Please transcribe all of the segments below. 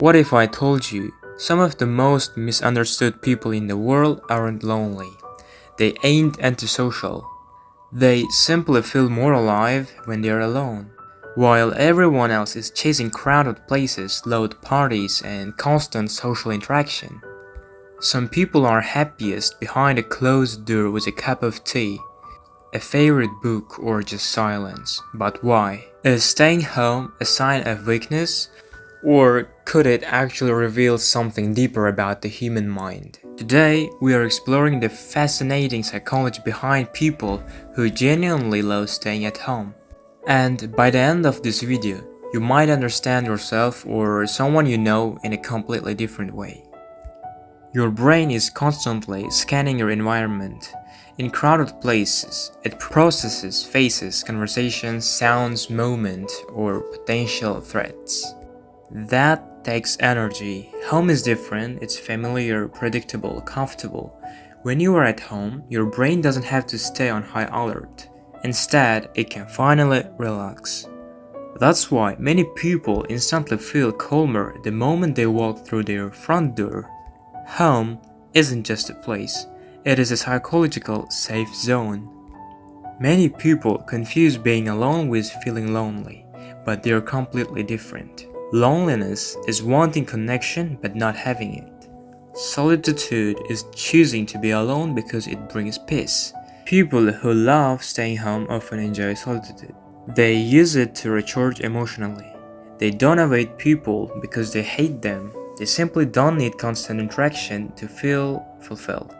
What if I told you some of the most misunderstood people in the world aren't lonely? They ain't antisocial. They simply feel more alive when they're alone. While everyone else is chasing crowded places, loud parties, and constant social interaction. Some people are happiest behind a closed door with a cup of tea, a favorite book, or just silence. But why? Is staying home a sign of weakness? Or could it actually reveal something deeper about the human mind? Today, we are exploring the fascinating psychology behind people who genuinely love staying at home. And by the end of this video, you might understand yourself or someone you know in a completely different way. Your brain is constantly scanning your environment. In crowded places, it processes faces, conversations, sounds, movement, or potential threats. That takes energy. Home is different, it's familiar, predictable, comfortable. When you are at home, your brain doesn't have to stay on high alert. Instead, it can finally relax. That's why many people instantly feel calmer the moment they walk through their front door. Home isn't just a place, it is a psychological safe zone. Many people confuse being alone with feeling lonely, but they are completely different. Loneliness is wanting connection but not having it. Solitude is choosing to be alone because it brings peace. People who love staying home often enjoy solitude. They use it to recharge emotionally. They don't avoid people because they hate them. They simply don't need constant interaction to feel fulfilled.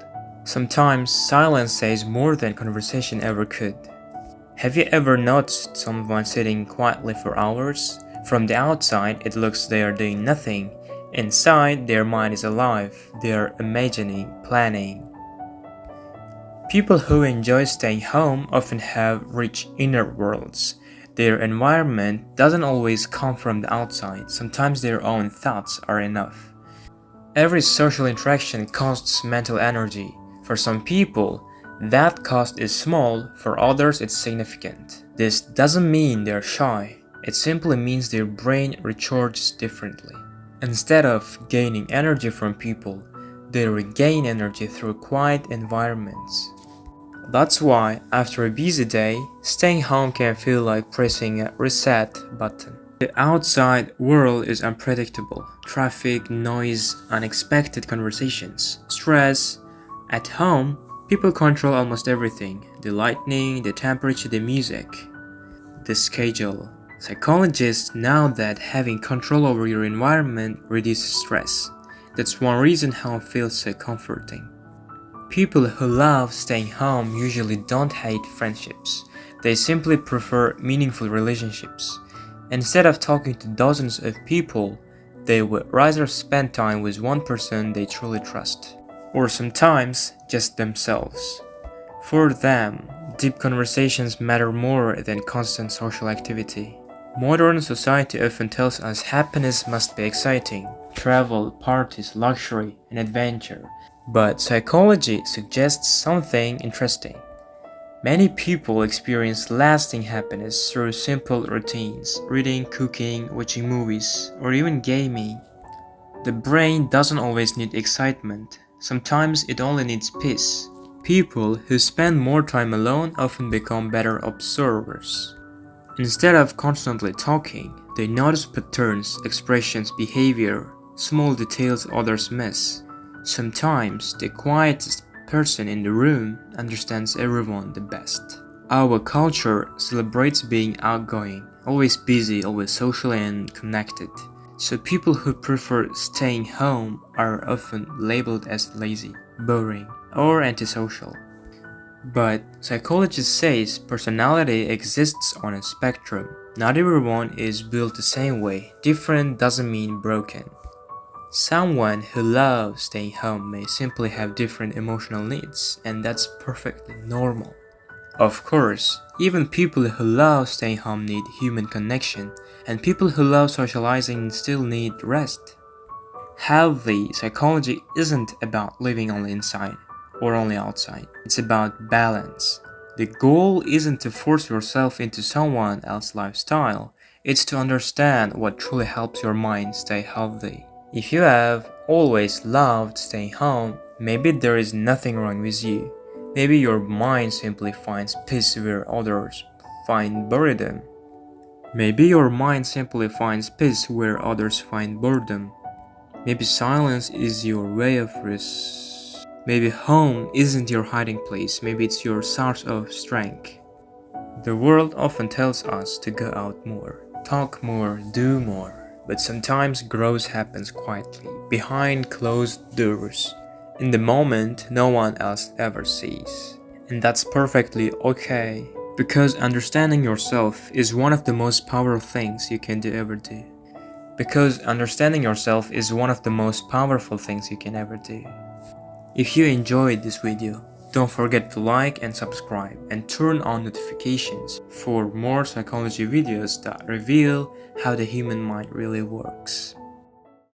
Sometimes silence says more than conversation ever could. Have you ever noticed someone sitting quietly for hours? From the outside, it looks they are doing nothing. Inside, their mind is alive. They are imagining, planning. People who enjoy staying home often have rich inner worlds. Their environment doesn't always come from the outside. Sometimes their own thoughts are enough. Every social interaction costs mental energy. For some people, that cost is small, for others it's significant. This doesn't mean they're shy, it simply means their brain recharges differently. Instead of gaining energy from people, they regain energy through quiet environments. That's why, after a busy day, staying home can feel like pressing a reset button. The outside world is unpredictable. Traffic, noise, unexpected conversations, stress. At home, people control almost everything: the lighting, the temperature, the music, the schedule. Psychologists know that having control over your environment reduces stress. That's one reason home feels so comforting. People who love staying home usually don't hate friendships. They simply prefer meaningful relationships. Instead of talking to dozens of people, they would rather spend time with one person they truly trust. Or sometimes, just themselves. For them, deep conversations matter more than constant social activity. Modern society often tells us happiness must be exciting: travel, parties, luxury, and adventure. But psychology suggests something interesting. Many people experience lasting happiness through simple routines: reading, cooking, watching movies, or even gaming. The brain doesn't always need excitement. Sometimes it only needs peace. People who spend more time alone often become better observers. Instead of constantly talking, they notice patterns, expressions, behavior, small details others miss. Sometimes the quietest person in the room understands everyone the best. Our culture celebrates being outgoing, always busy, always social and connected. So people who prefer staying home are often labeled as lazy, boring, or antisocial. But psychologists say personality exists on a spectrum. Not everyone is built the same way. Different doesn't mean broken. Someone who loves staying home may simply have different emotional needs, and that's perfectly normal. Of course, even people who love staying home need human connection, and people who love socializing still need rest. Healthy psychology isn't about living only inside or only outside. It's about balance. The goal isn't to force yourself into someone else's lifestyle, it's to understand what truly helps your mind stay healthy. If you have always loved staying home, maybe there is nothing wrong with you. Maybe your mind simply finds peace where others find boredom. Maybe your mind simply finds peace where others find boredom. Maybe silence is your way of rest. Maybe home isn't your hiding place, maybe it's your source of strength. The world often tells us to go out more, talk more, do more, but sometimes growth happens quietly, behind closed doors, in the moment no one else ever sees. And that's perfectly okay, because understanding yourself is one of the most powerful things you can ever do. Because understanding yourself is one of the most powerful things you can ever do. If you enjoyed this video, don't forget to like and subscribe and turn on notifications for more psychology videos that reveal how the human mind really works.